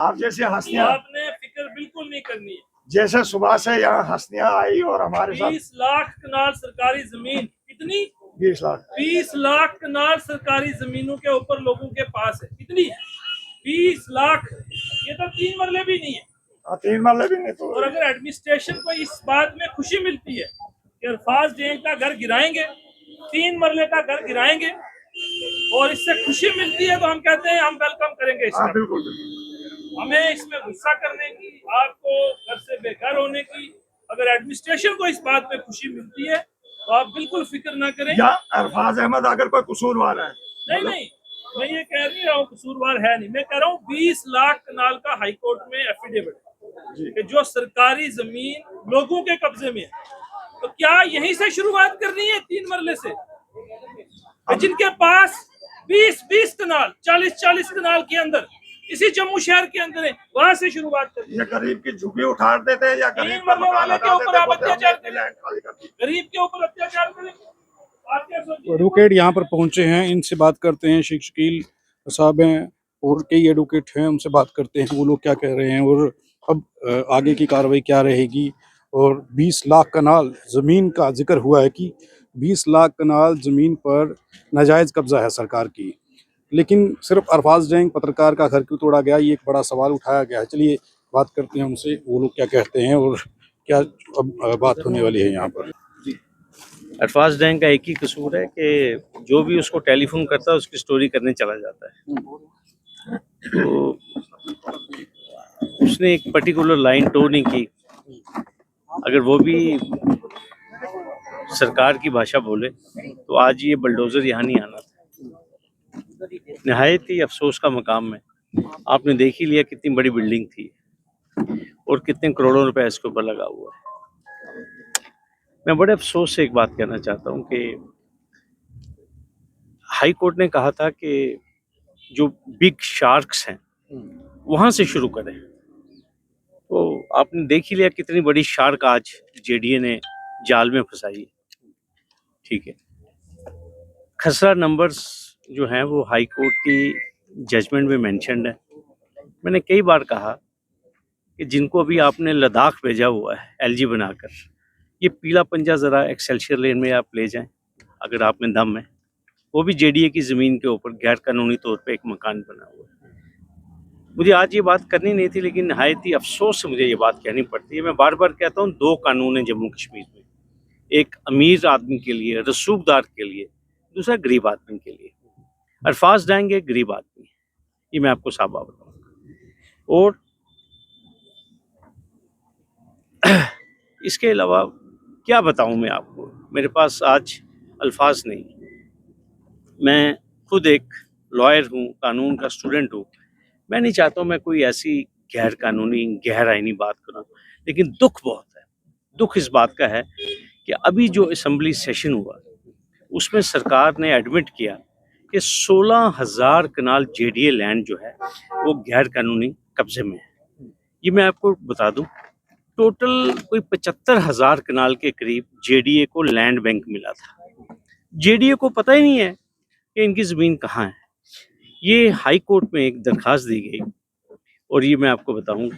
आप जैसे हंसियां आपने फिक्र बिल्कुल नहीं करनी है। जैसे सुबह से यहाँ हंसियां आई और हमारे साथ 20 लाख कनाल सरकारी जमीन, कितनी? 20 लाख कनाल सरकारी जमीनों के ऊपर लोगों के पास है। कितनी? 20 लाख। ये तो 3 मरले भी नहीं है। 3 मरले भी नहीं। तो और अगर एडमिनिस्ट्रेशन को इस बात में खुशी मिलती है कि अल्फाज जैन का घर गिराएंगे, 3 मरले का घर गिराएंगे, और इससे खुशी मिलती है, तो हम कहते हैं हम वेलकम करेंगे इसका। बिल्कुल। हमें इसमें गुस्सा करने की, आपको घर से बेघर होने की, अगर एडमिनिस्ट्रेशन को इस बात पे खुशी मिलती है तो आप बिल्कुल फिक्र ना करें। या अरफाज अहमद अगर कोई कसूरवार है? नहीं, मैं ये कह नहीं रहा हूँ कसूरवार है, नहीं, मैं कह रहा हूँ 20 लाख कनाल का हाई कोर्ट में एफिडेविट है कि जो सरकारी जमीन लोगों के कब्जे में है। तो क्या यहीं से शुरुआत करनी है 3 मरले से? जिनके पास 20 कनाल, 40 कनाल के अंदर, इसी जम्मू शहर के अंदर है, वहां से शुरुआत करनी है। गरीब की झुग्गी उठाड़ देते हैं या गरीब का मकान वाले के ऊपर आप अत्याचार करें, देते। गरीब के ऊपर अत्याचार करें। आप क्या सोचिए? एडवोकेट यहाँ पर पहुंचे हैं, इनसे बात करते हैं। शेख शकील साहब हैं और कई एडवोकेट हैं, उनसे बात करते हैं वो लोग क्या कह रहे हैं और अब आगे की कार्रवाई क्या रहेगी। और 20 लाख कनाल ज़मीन का जिक्र हुआ है कि 20 लाख कनाल ज़मीन पर नाजायज़ कब्ज़ा है सरकार की, लेकिन सिर्फ अरफाज जैंग पत्रकार का घर क्यों तोड़ा गया, ये एक बड़ा सवाल उठाया गया है। चलिए बात करते हैं उनसे, वो लोग क्या कहते हैं और क्या अब बात होने वाली है यहाँ पर। अरफाज जैंग का एक ही कसूर है कि जो भी उसको टेलीफोन करता है उसकी स्टोरी करने चला जाता है। तो उसने एक पर्टिकुलर लाइन टो नहीं की। अगर वो भी सरकार की भाषा बोले तो आज ये बलडोजर यहाँ नहीं आना था। नहायत ही अफसोस का मकाम है। आपने देख ही लिया कितनी बड़ी बिल्डिंग थी और कितने करोड़ों रुपए इसके ऊपर लगा हुआ है। मैं बड़े अफसोस से एक बात कहना चाहता हूँ कि हाई कोर्ट ने कहा था कि जो बिग शार्क्स हैं वहां से शुरू करें। तो आपने देख ही लिया कितनी बड़ी शार्क आज जेडीए ने जाल में फंसाई है। ठीक है, खसरा नंबर्स जो हैं वो हाई कोर्ट की जजमेंट में मेंशन्ड है। मैंने कई बार कहा कि जिनको अभी आपने लद्दाख भेजा हुआ है एलजी बनाकर, ये पीला पंजा ज़रा एक्सेलशियर लेन में आप ले जाएं अगर आप में दम है। वो भी जेडीए की ज़मीन के ऊपर गैर कानूनी तौर पे एक मकान बना हुआ है। मुझे आज ये बात करनी नहीं थी, लेकिन नहायत ही अफसोस से मुझे ये बात कहनी पड़ती है। मैं बार बार कहता हूँ 2 कानून हैं जम्मू कश्मीर में, एक अमीर आदमी के लिए, रसूखदार के लिए, दूसरा गरीब आदमी के लिए। अरफाज जैंग एक गरीब आदमी है, ये मैं आपको साफ बात बताऊँगा। और इसके अलावा क्या बताऊँ मैं आपको, मेरे पास आज अल्फाज नहीं। मैं खुद एक लॉयर हूँ, कानून का स्टूडेंट हूँ। मैं नहीं चाहता हूँ मैं कोई ऐसी गैर कानूनी गैर आईनी बात करूँ, लेकिन दुख बहुत है। दुख इस बात का है कि अभी जो असेंबली सेशन हुआ उसमें सरकार ने एडमिट किया कि 16,000 कनाल जेडीए लैंड जो है वो गैर कानूनी कब्जे में है। ये मैं आपको बता दूं, टोटल कोई 75,000 कनाल के करीब जेडीए को लैंड बैंक मिला था। जेडीए को पता ही नहीं है कि इनकी ज़मीन कहाँ है। ये हाई कोर्ट में एक दरखास्त दी गई और ये मैं आपको बताऊं,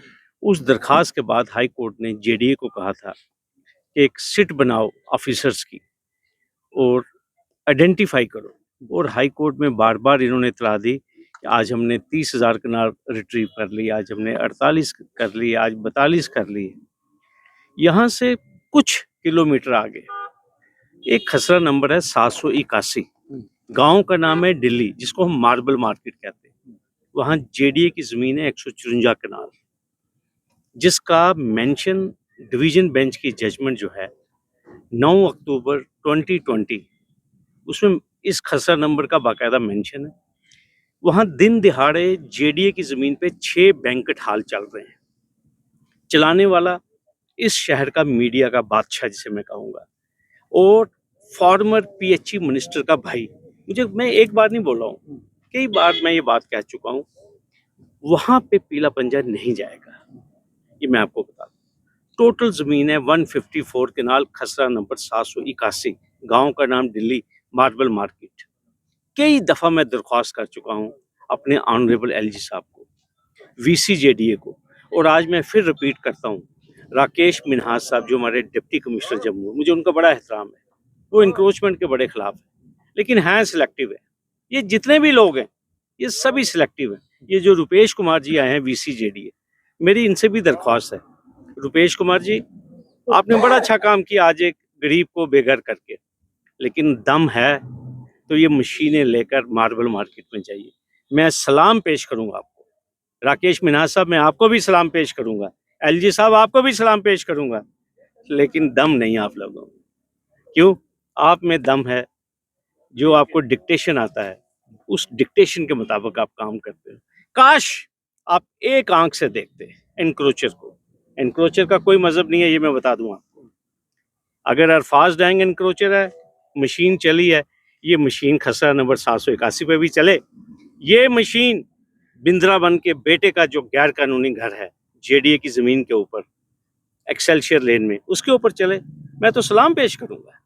उस दरखास्त के बाद हाई कोर्ट ने जेडीए को कहा था कि एक सिट बनाओ ऑफिसर्स की और आइडेंटिफाई करो। और हाई कोर्ट में बार बार इन्होंने इतला दी कि आज हमने 30,000 कनाल रिट्रीव कर ली, आज हमने 48 कर ली, आज 42 कर ली। यहाँ से कुछ किलोमीटर आगे एक खसरा नंबर है 781, गांव का नाम है दिल्ली, जिसको हम मार्बल मार्केट कहते हैं। वहाँ जेडीए की ज़मीन है 154 कनाल, जिसका मेंशन डिवीजन बेंच की जजमेंट जो है 9 अक्टूबर 2020, उसमें इस खसरा नंबर का बाकायदा मेंशन है। वहाँ दिन दिहाड़े जेडीए की ज़मीन पे 6 बैंकेट हॉल चल रहे हैं। चलाने वाला इस शहर का मीडिया का बादशाह जिसे मैं कहूँगा, और फॉर्मर पीएचई मिनिस्टर का भाई। मैं एक बार नहीं बोला हूँ, कई बार मैं ये बात कह चुका हूँ, वहाँ पे पीला पंजा नहीं जाएगा, ये मैं आपको बता दूँ। टोटल ज़मीन है 154 कनाल, खसरा नंबर 781, गांव का नाम दिल्ली, मार्बल मार्केट। कई दफ़ा मैं दरख्वास्त कर चुका हूँ अपने ऑनरेबल एलजी साहब को, VCJDA को। और आज मैं फिर रिपीट करता हूँ, राकेश मिन्हास साहब जो हमारे डिप्टी कमिश्नर जम्मू, मुझे उनका बड़ा एहतराम है, वो इंक्रोचमेंट के बड़े खिलाफ है, लेकिन हैं सिलेक्टिव है। ये जितने भी लोग हैं ये सभी सिलेक्टिव हैं। ये जो रुपेश कुमार जी आए हैं VCJDA, मेरी इनसे भी दरख्वास्त है, रुपेश कुमार जी आपने बड़ा अच्छा काम किया आज एक गरीब को बेघर करके, लेकिन दम है तो ये मशीनें लेकर मार्बल मार्केट में जाइए। मैं सलाम पेश करूंगा आपको, राकेश मिन्हास साहब मैं आपको भी सलाम पेश करूंगा, LG साहब आपको भी सलाम पेश करूंगा, लेकिन दम नहीं आप लोगों में। क्यों? आप में दम है, जो आपको डिक्टेशन आता है उस डिक्टेशन के मुताबिक आप काम करते हो। काश आप एक आंख से देखते एनक्रोचर को। एनक्रोचर का कोई मजहब नहीं है, ये मैं बता दूं आपको। अगर अरफाज डैंग एनक्रोचर है, मशीन चली है, ये मशीन खसरा नंबर 781 पे भी चले, ये मशीन बिंद्रावन के बेटे का जो गैर कानूनी घर है JDA की जमीन के ऊपर एक्सेलशियर लेन में, उसके ऊपर चले, मैं तो सलाम पेश करूंगा।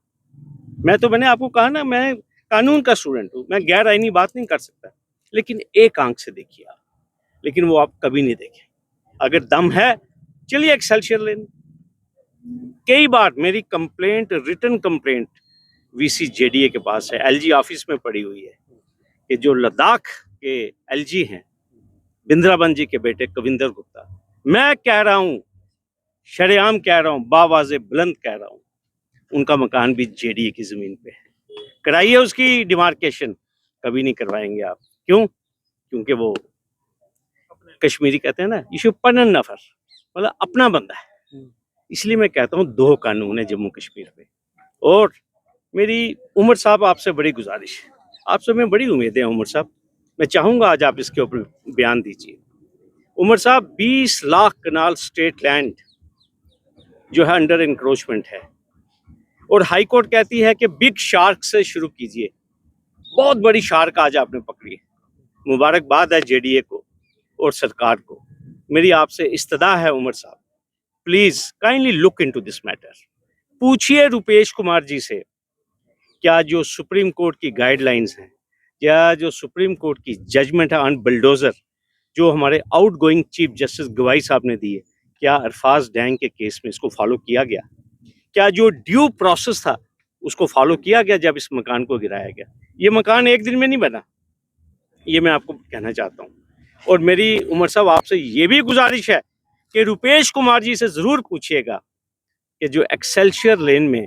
मैंने आपको कहा ना, मैं कानून का स्टूडेंट हूँ, मैं गैर आईनी बात नहीं कर सकता, लेकिन एक आंख से देखिए आप, लेकिन वो आप कभी नहीं देखें। अगर दम है चलिए एक्सेलशियर लेन। कई बार मेरी कंप्लेंट, रिटन कंप्लेंट VCJDA के पास है, LG ऑफिस में पड़ी हुई है, कि जो लद्दाख के LG हैं बिंद्रावन जी के बेटे कविंदर गुप्ता, मैं कह रहा हूँ, शरेआम कह रहा हूँ, बावाज़े बुलंद कह रहा हूँ, उनका मकान भी JDA की जमीन पे है। कराइए उसकी डिमार्केशन, कभी नहीं करवाएंगे आप। क्यों? क्योंकि वो कश्मीरी कहते हैं ना, ये पनन नफर, मतलब अपना बंदा है। इसलिए मैं कहता हूँ दो कानून है जम्मू कश्मीर पे। और मेरी उमर साहब आपसे बड़ी गुजारिश है, आपसे मैं बड़ी उम्मीदें हैं उमर साहब, मैं चाहूँगा आज आप इसके ऊपर बयान दीजिए। उमर साहब 20 लाख कनाल स्टेट लैंड जो है अंडर इंक्रोचमेंट है, और हाई कोर्ट कहती है कि बिग शार्क से शुरू कीजिए। बहुत बड़ी शार्क आज आपने पकड़ी है, मुबारकबाद है JDA को और सरकार को। मेरी आपसे इस्तदा है उमर साहब, please kindly look into this matter. पूछिए रुपेश कुमार जी से, क्या जो सुप्रीम कोर्ट की गाइडलाइंस हैं या जो सुप्रीम कोर्ट की जजमेंट है ऑन बुलडोजर, जो हमारे आउटगोइंग चीफ जस्टिस गवाई साहब ने दी है, क्या अरफाज डैंग के केस में इसको फॉलो किया गया? क्या जो ड्यू प्रोसेस था उसको फॉलो किया गया जब इस मकान को गिराया गया? ये मकान एक दिन में नहीं बना, ये मैं आपको कहना चाहता हूँ। और मेरी उमर साहब आपसे ये भी गुजारिश है कि रुपेश कुमार जी से ज़रूर पूछिएगा कि जो एक्सेलशियर लेन में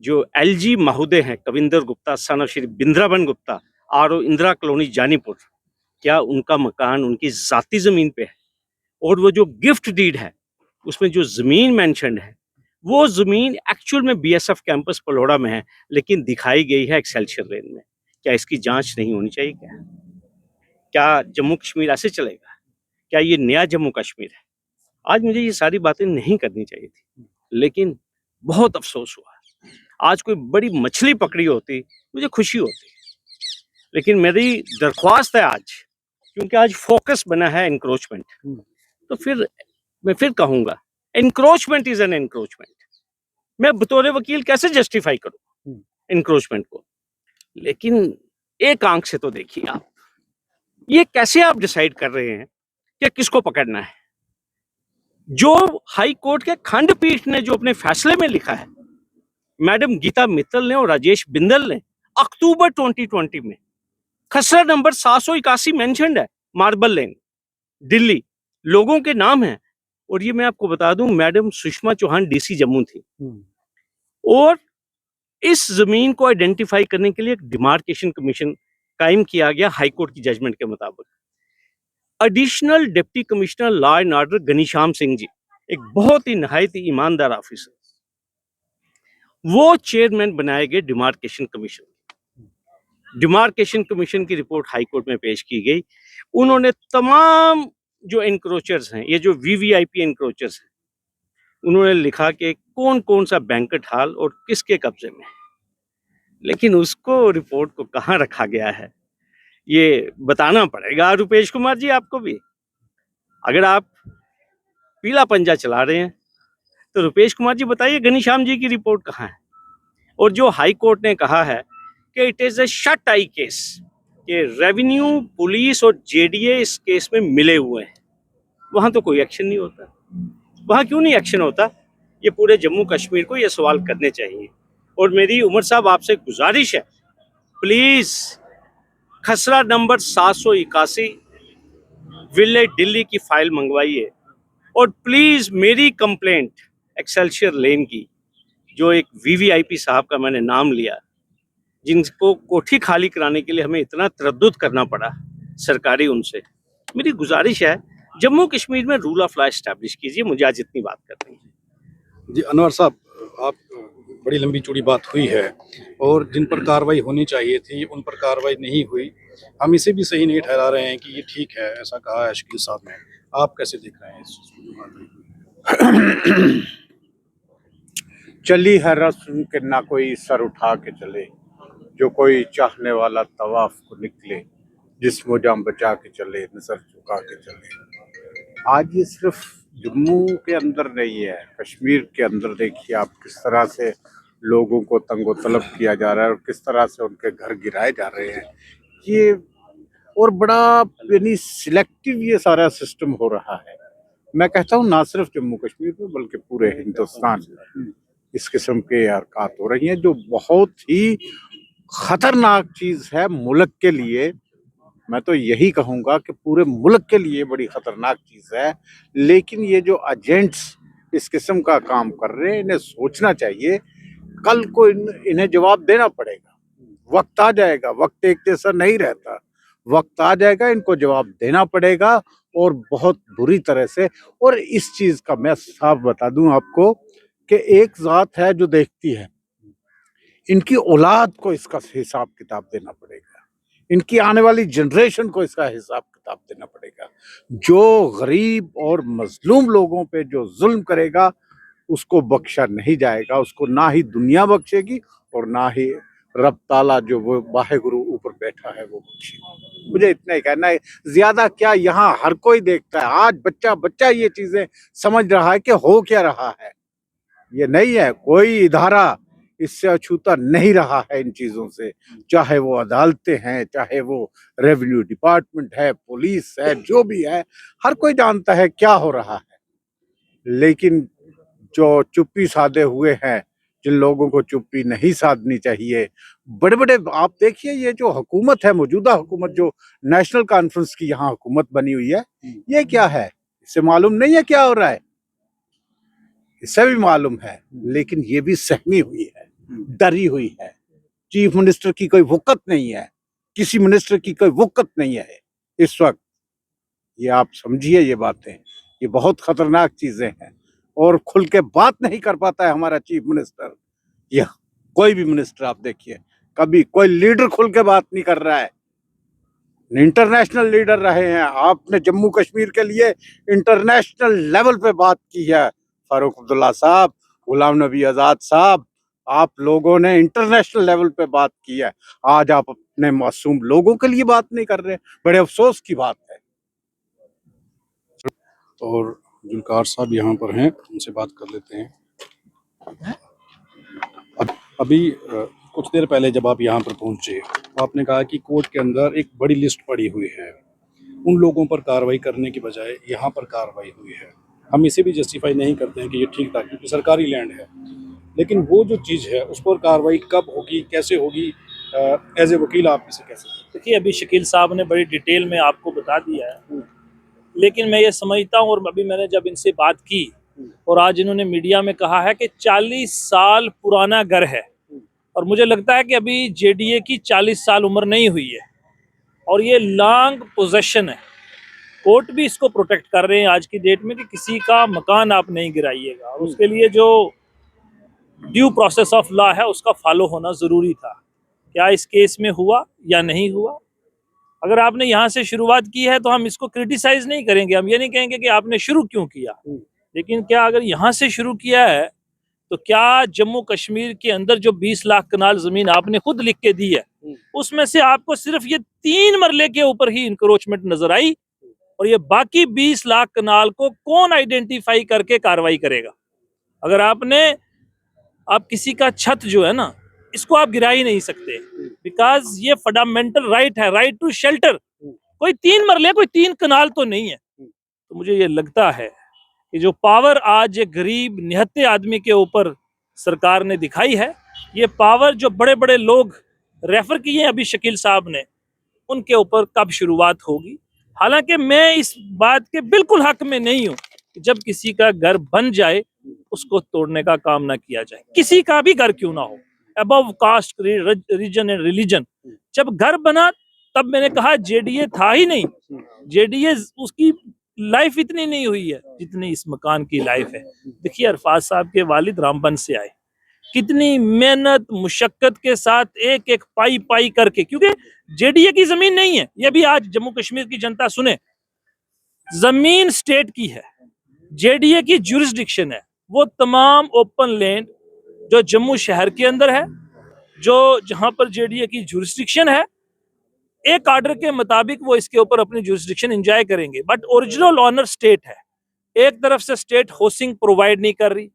जो LG महोदय हैं, Kavinder Gupta son of Shri Bindravan Gupta, RO Indira colony Janipur, क्या उनका मकान उनकी ज़ाती ज़मीन पे है? और वो जो गिफ्ट डीड है उसमें जो ज़मीन मेंशन्ड है, वो ज़मीन एक्चुअल में BSF कैंपस पलोड़ा में है, लेकिन दिखाई गई है एक्सेलशियर लेन में। क्या इसकी जांच नहीं होनी चाहिए? क्या जम्मू कश्मीर ऐसे चलेगा? क्या ये नया जम्मू कश्मीर है? आज मुझे ये सारी बातें नहीं करनी चाहिए थी, लेकिन बहुत अफसोस हुआ। आज कोई बड़ी मछली पकड़ी होती मुझे खुशी होती, लेकिन मेरी दरख्वास्त है आज, क्योंकि आज फोकस बना है एनक्रोचमेंट, तो फिर मैं फिर कहूँगा एनक्रोचमेंट इज एन एनक्रोचमेंट। मैं बतौर वकील कैसे जस्टिफाई करूँ एनक्रोचमेंट को? लेकिन एक आंख से तो देखिए आप, ये कैसे आप डिसाइड कर रहे हैं कि किसको पकड़ना है? जो हाई कोर्ट के खंडपीठ ने जो अपने फैसले में लिखा है, मैडम गीता मित्तल ने और राजेश बिंदल ने अक्टूबर 2020 में, खसरा नंबर 781 मेंशन्ड है, मार्बल लेन दिल्ली, लोगों के नाम है। और ये मैं आपको बता दूं, मैडम सुषमा चौहान DC जम्मू थी, और इस जमीन को आइडेंटिफाई करने के लिए एक डिमार्केशन कमीशन कायम किया गया हाई कोर्ट की जजमेंट के मुताबिक। Additional deputy commissioner law and order Ghanshyam Singh ji, एक बहुत ही नहायत ही ईमानदार ऑफिसर, वो चेयरमैन बनाए गए डिमार्केशन कमीशन। डिमार्केशन कमीशन की रिपोर्ट हाई कोर्ट में पेश की गई। उन्होंने तमाम जो एनक्रोचर्स हैं, ये जो VVIP एनक्रोचर्स हैं, उन्होंने लिखा कि कौन कौन सा बैंकेट हॉल और किसके कब्जे में है, लेकिन उसको रिपोर्ट को कहाँ रखा गया है ये बताना पड़ेगा रुपेश कुमार जी आपको भी। अगर आप पीला पंजा चला रहे हैं तो रुपेश कुमार जी बताइए घनीश्याम जी की रिपोर्ट कहाँ है? और जो हाई कोर्ट ने कहा है कि it is a shut I case, कि रेवेन्यू, पुलिस और JDA इस केस में मिले हुए हैं, वहाँ तो कोई एक्शन नहीं होता। वहाँ क्यों नहीं एक्शन होता? ये पूरे जम्मू कश्मीर को ये सवाल करने चाहिए। और मेरी उमर साहब आपसे गुजारिश है, प्लीज़ खसरा नंबर 781 विलेज दिल्ली की फाइल मंगवाइए। और प्लीज़ मेरी कंप्लेंट एक्सेलशियर लेन की, जो एक वीवीआईपी साहब का मैंने नाम लिया, जिनको कोठी खाली कराने के लिए हमें इतना तरद्दुद करना पड़ा सरकारी, उनसे मेरी गुजारिश है, जम्मू कश्मीर में रूल ऑफ लॉ एस्टैब्लिश कीजिए। मुझे आज इतनी बात करनी है। जी अनवर साहब, आप बड़ी लंबी चौड़ी बात हुई है और जिन पर कार्रवाई होनी चाहिए थी उन पर कार्रवाई नहीं हुई। हम इसे भी सही नहीं ठहरा रहे हैं कि ये ठीक है, ऐसा कहा है शकील साहब ने। आप कैसे देख रहे हैं इस चीज़ को, जो कार्रवाई हुई? चली है रस्म के ना कोई सर उठा के चले, जो कोई चाहने वाला तवाफ को निकले, जिस्मो जान बचा के चले, नजर झुका के चले। आज ये सिर्फ जम्मू के अंदर नहीं है, कश्मीर के अंदर देखिए आप किस तरह से लोगों को तंगो तलब किया जा रहा है और किस तरह से उनके घर गिराए जा रहे हैं। ये और बड़ा यानी सिलेक्टिव ये सारा सिस्टम हो रहा है। मैं कहता हूँ ना सिर्फ जम्मू कश्मीर में बल्कि पूरे हिंदुस्तान में इस किस्म के हरकत हो रही हैं, जो बहुत ही खतरनाक चीज है मुल्क के लिए। मैं तो यही कहूंगा कि पूरे मुल्क के लिए बड़ी खतरनाक चीज है। लेकिन ये जो एजेंट्स इस किस्म का काम कर रहे हैं, इन्हें सोचना चाहिए, कल को इन्हें जवाब देना पड़ेगा। वक्त आ जाएगा, वक्त एक जैसा नहीं रहता, वक्त आ जाएगा, इनको जवाब देना पड़ेगा और बहुत बुरी तरह से। और इस चीज का मैं साफ बता दूं आपको कि एक जात है जो देखती है, इनकी औलाद को इसका हिसाब किताब देना पड़ेगा, इनकी आने वाली जनरेशन को इसका हिसाब किताब देना पड़ेगा। जो गरीब और मजलूम लोगों पे जो जुल्म करेगा उसको बख्शा नहीं जाएगा, उसको ना ही दुनिया बख्शेगी और ना ही रब ताला जो वो वाहेगुरु ऊपर बैठा है वो बख्शेगा। मुझे इतना ही कहना है, ज्यादा क्या, यहाँ हर कोई देखता है। आज बच्चा बच्चा ये चीजें समझ रहा है कि हो क्या रहा है। ये नहीं है, कोई इदारा इससे अछूता नहीं रहा है इन चीजों से, चाहे वो अदालतें हैं, चाहे वो रेवेन्यू डिपार्टमेंट है, पुलिस है, जो भी है, हर कोई जानता है क्या हो रहा है। लेकिन जो चुप्पी साधे हुए हैं, जिन लोगों को चुप्पी नहीं साधनी चाहिए, बड़े बड़े आप देखिए, ये जो हुकूमत है, मौजूदा हुकूमत जो नेशनल कॉन्फ्रेंस की यहाँ हुकूमत बनी हुई है, ये क्या है? इससे मालूम नहीं है क्या हो रहा है, इससे भी मालूम है, लेकिन ये भी सहमी हुई है, डरी हुई है। चीफ मिनिस्टर की कोई वक़्त नहीं है, किसी मिनिस्टर की कोई वक़्त नहीं है इस वक्त। ये आप समझिए, ये बातें, ये बहुत खतरनाक चीजें हैं। और खुल के बात नहीं कर पाता है हमारा चीफ मिनिस्टर, या कोई भी मिनिस्टर आप देखिए, कभी कोई लीडर खुल के बात नहीं कर रहा है। इंटरनेशनल लीडर रहे हैं, आपने जम्मू कश्मीर के लिए इंटरनेशनल लेवल पे बात की है, फारूक अब्दुल्ला साहब, गुलाम नबी आज़ाद साहब, आप लोगों ने इंटरनेशनल लेवल पे बात की है। आज आप अपने मासूम लोगों के लिए बात नहीं कर रहे, बड़े अफसोस की बात है। और जुल्कार साहब यहाँ पर हैं, उनसे बात कर लेते हैं। अभी कुछ देर पहले जब आप यहाँ पर पहुँचे, आपने कहा कि कोर्ट के अंदर एक बड़ी लिस्ट पड़ी हुई है, उन लोगों पर कार्रवाई करने की बजाय यहाँ पर कार्रवाई हुई है। हम इसे भी जस्टिफाई नहीं करते हैं कि ये ठीक था, क्योंकि सरकारी लैंड है, लेकिन वो जो चीज़ है उस पर कार्रवाई कब होगी, कैसे होगी, एज ए वकील आप इसे कैसे? देखिए, अभी शकील साहब ने बड़ी डिटेल में आपको बता दिया है, लेकिन मैं ये समझता हूँ, और अभी मैंने जब इनसे बात की और आज इन्होंने मीडिया में कहा है कि 40 साल पुराना घर है, और मुझे लगता है कि अभी जेडीए की 40 साल उम्र नहीं हुई है और ये लॉन्ग पोजेशन है। कोर्ट भी इसको प्रोटेक्ट कर रहे हैं आज की डेट में कि किसी का मकान आप नहीं गिराइएगा, और उसके लिए जो ड्यू प्रोसेस ऑफ लॉ है उसका फॉलो होना ज़रूरी था। क्या इस केस में हुआ या नहीं हुआ? अगर आपने यहाँ से शुरुआत की है तो हम इसको क्रिटिसाइज नहीं करेंगे, हम ये नहीं कहेंगे कि आपने शुरू क्यों किया, लेकिन क्या अगर यहाँ से शुरू किया है तो क्या जम्मू कश्मीर के अंदर जो 20 लाख कनाल ज़मीन आपने खुद लिख के दी है, उसमें से आपको सिर्फ ये 3 मरले के ऊपर ही इंक्रोचमेंट नजर आई, और ये बाकी 20 लाख कनाल को कौन आइडेंटिफाई करके कार्रवाई करेगा? अगर आप किसी का छत जो है ना, इसको आप गिरा ही नहीं सकते, बिकॉज ये फंडामेंटल राइट है, राइट टू शेल्टर। कोई 3 मरले, कोई 3 कनाल तो नहीं है। तो मुझे ये लगता है कि जो पावर आज एक गरीब निहत्थे आदमी के ऊपर सरकार ने दिखाई है, ये पावर जो बड़े बड़े लोग रेफर किए अभी शकील साहब ने, उनके ऊपर कब शुरुआत होगी। हालांकि मैं इस बात के बिल्कुल हक में नहीं हूं कि जब किसी का घर बन जाए उसको तोड़ने का काम ना किया जाए, किसी का भी घर क्यों ना हो, above caste, region and religion. जब घर बना तब मैंने कहा जेडीए था ही नहीं, जेडीए उसकी लाइफ इतनी नहीं हुई है जितनी इस मकान की लाइफ है। देखिए अरफाज साहब के वालिद रामबन से आए, कितनी मेहनत मुशक्कत के साथ एक एक पाई पाई करके, क्योंकि जेडीए की जमीन नहीं है, ये भी आज जम्मू कश्मीर की जनता सुने, जमीन स्टेट की है, जेडीए की ज्यूरिसडिक्शन है। वो तमाम ओपन लैंड जो जम्मू शहर के अंदर है, जो जहां पर जेडीए की ज्यूरिसडिक्शन है, एक आर्डर के मुताबिक वो इसके ऊपर अपनी ज्यूरिसडिक्शन एंजॉय करेंगे, बट ओरिजिनल ऑनर स्टेट है। एक तरफ से स्टेट हाउसिंग प्रोवाइड नहीं कर रही,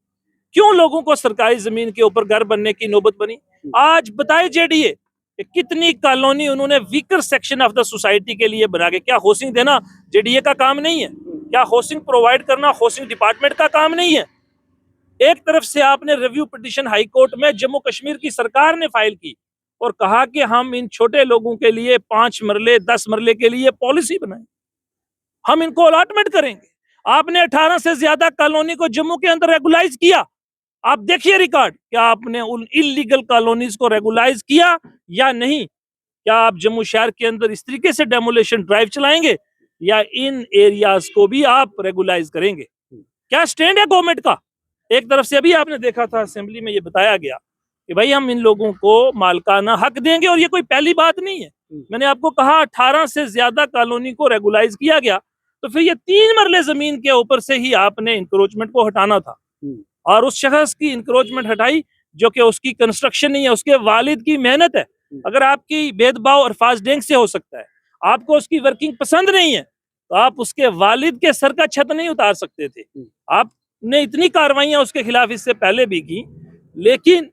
क्यों लोगों को सरकारी जमीन के ऊपर घर बनने की नौबत बनी। आज बताए जेडीए कितनी कॉलोनी उन्होंने weaker section of the society के लिए बना के, क्या हाउसिंग देना जेडीए का काम नहीं है? क्या हाउसिंग प्रोवाइड करना हाउसिंग डिपार्टमेंट का काम नहीं है? एक तरफ से आपने रिव्यू पिटीशन हाई कोर्ट में जम्मू कश्मीर की सरकार ने फाइल की और कहा कि हम इन छोटे लोगों के लिए 5 मरले 10 मरले के लिए पॉलिसी बनाए, हम इनको अलॉटमेंट करेंगे। आपने 18 से ज्यादा कॉलोनी को जम्मू के अंदर रेगुलाइज किया। आप देखिए रिकॉर्ड, क्या आपने उन इलीगल कॉलोनीज को रेगुलाइज किया या नहीं? क्या आप जम्मू शहर के अंदर इस तरीके से डेमोलेशन ड्राइव चलाएंगे या इन एरियाज को भी आप रेगुलाइज करेंगे? क्या स्टैंड है गवर्नमेंट का? एक तरफ से अभी आपने देखा था असेंबली में ये बताया गया कि भाई हम इन लोगों को मालकाना हक देंगे, और ये कोई पहली बात नहीं है। मैंने आपको कहा 18 से ज्यादा कॉलोनी को रेगुलाइज किया गया, तो फिर ये 3 मरले जमीन के ऊपर से ही आपने इंक्रोचमेंट को हटाना था, और उस शख्स की इंक्रोचमेंट हटाई जो कि उसकी कंस्ट्रक्शन नहीं है, उसके वालिद की मेहनत है। अगर आपकी भेदभाव अरफाज डेंग से हो सकता है, आपको उसकी वर्किंग पसंद नहीं है, तो आप उसके वालिद के सर का छत नहीं उतार सकते थे। आपने इतनी कार्रवाइयां उसके खिलाफ इससे पहले भी की, लेकिन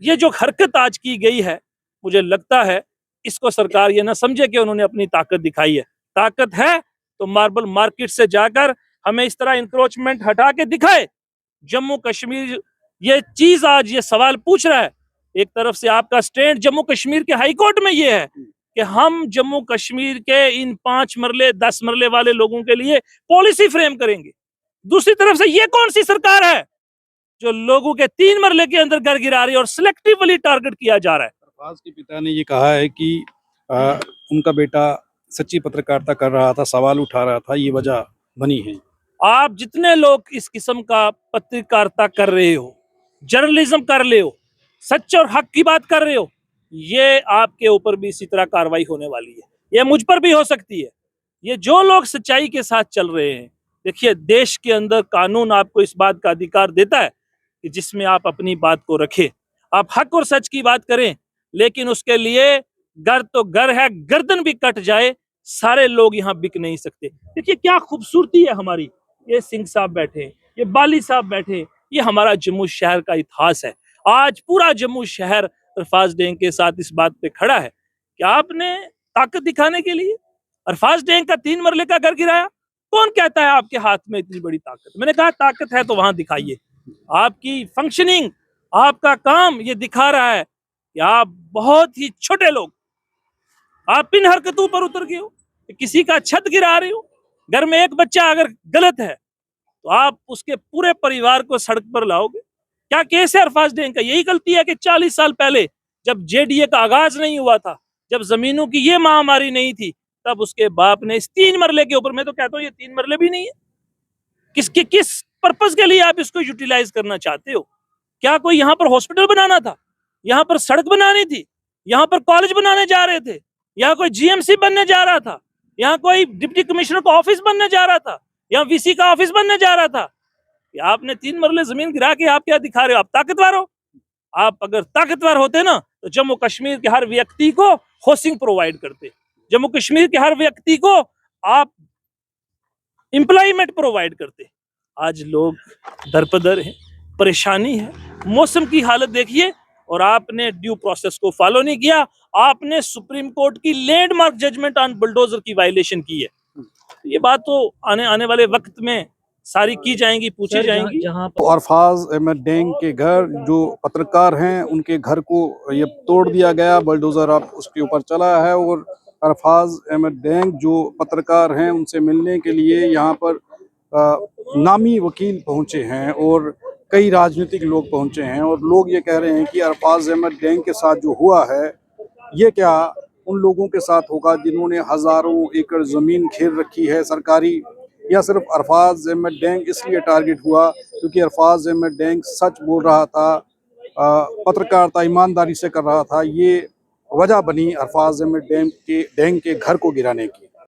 ये जो हरकत आज की गई है, मुझे लगता है इसको सरकार ये ना समझे कि उन्होंने अपनी ताकत दिखाई है। ताकत है तो मार्बल मार्केट से जाकर हमें इस तरह इंक्रोचमेंट हटा के दिखाए। जम्मू कश्मीर ये चीज आज ये सवाल पूछ रहा है। एक तरफ से आपका स्टैंड जम्मू कश्मीर के हाई कोर्ट में ये है कि हम जम्मू कश्मीर के इन 5 मरले 10 मरले वाले लोगों के लिए पॉलिसी फ्रेम करेंगे। दूसरी तरफ से ये कौन सी सरकार है जो लोगों के 3 मरले के अंदर घर गिरा रही है और सिलेक्टिवली टारगेट किया जा रहा है? अरफाज के पिता ने ये कहा है कि उनका बेटा सच्ची पत्रकारिता कर रहा था, सवाल उठा रहा था, ये वजह बनी है। आप जितने लोग इस किस्म का पत्रकारिता कर रहे हो, जर्नलिज्म कर रहे हो, सच और हक की बात कर रहे हो, ये आपके ऊपर भी इसी तरह कार्रवाई होने वाली है। ये मुझ पर भी हो सकती है। ये जो लोग सच्चाई के साथ चल रहे हैं, देखिए देश के अंदर कानून आपको इस बात का अधिकार देता है कि जिसमें आप अपनी बात को रखें, आप हक और सच की बात करें, लेकिन उसके लिए घर तो घर है, गर्दन भी कट जाए, सारे लोग यहाँ बिक नहीं सकते। देखिए क्या खूबसूरती है हमारी, ये सिंह साहब बैठे, ये बाली साहब बैठे, ये हमारा जम्मू शहर का इतिहास है। आज पूरा जम्मू शहर अरफाज डेंग के साथ इस बात पे खड़ा है कि आपने ताकत दिखाने के लिए अरफाज डेंग का 3 मरले का घर गिराया। कौन कहता है आपके हाथ में इतनी बड़ी ताकत? मैंने कहा ताकत है तो वहां दिखाइए। आपकी फंक्शनिंग, आपका काम ये दिखा रहा है कि आप बहुत ही छोटे लोग, आप इन हरकतों पर उतर गए हो, किसी का छत गिरा रहे हो। घर में एक बच्चा अगर गलत है तो आप उसके पूरे परिवार को सड़क पर लाओगे। क्या केस है अरफाज डेंग का? यही गलती है कि 40 साल पहले जब जेडीए का आगाज नहीं हुआ था, जब जमीनों की ये महामारी नहीं थी, तब उसके बाप ने इस 3 मरले के ऊपर, मैं तो कहता हूँ ये 3 मरले भी नहीं है, किस पर्पस के लिए आप इसको यूटिलाइज करना चाहते हो? क्या कोई यहाँ पर हॉस्पिटल बनाना था, यहाँ पर सड़क बनानी थी, यहाँ पर कॉलेज बनाने जा रहे थे, यहाँ कोई जीएमसी बनने जा रहा था, यहाँ कोई डिप्टी कमिश्नर का ऑफिस बनने जा रहा था, यहाँ वीसी का ऑफिस बनने जा रहा था? आपने 3 मरले जमीन गिरा के आप क्या दिखा रहे हो? आप ताकतवर हो? आप अगर ताकतवर होते ना तो जम्मू कश्मीर के हर व्यक्ति को हाउसिंग प्रोवाइड करते, जम्मू कश्मीर के हर व्यक्ति को आप एम्प्लॉयमेंट प्रोवाइड करते। आज लोग दरपदर हैं, परेशानी है, मौसम की हालत देखिए, और आपने ड्यू प्रोसेस को फॉलो नहीं किया। आपने सुप्रीम कोर्ट की लैंडमार्क जजमेंट ऑन बुलडोजर की वायलेशन की है। ये बात तो आने आने वाले वक्त में सारी की जाएंगी, पूछी जाएंगी। तो अरफाज अहमद डेंग के घर, जो पत्रकार हैं, उनके घर को ये तोड़ दिया गया, बुलडोजर अब उसके ऊपर चला है और अरफाज अहमद डेंग जो पत्रकार हैं उनसे मिलने के लिए यहाँ पर नामी वकील पहुँचे हैं और कई राजनीतिक लोग पहुँचे हैं और लोग ये कह रहे हैं कि अरफाज अहमद डेंग के साथ जो हुआ है ये क्या उन लोगों के साथ होगा जिन्होंने हज़ारों एकड़ ज़मीन घेर रखी है सरकारी, या सिर्फ अरफाज अहमद डेंग इसलिए टारगेट हुआ क्योंकि अरफाज अहमद डेंग सच बोल रहा था, पत्रकारिता ईमानदारी से कर रहा था, ये वजह बनी अरफाज अहमद डेंग के घर को गिराने की।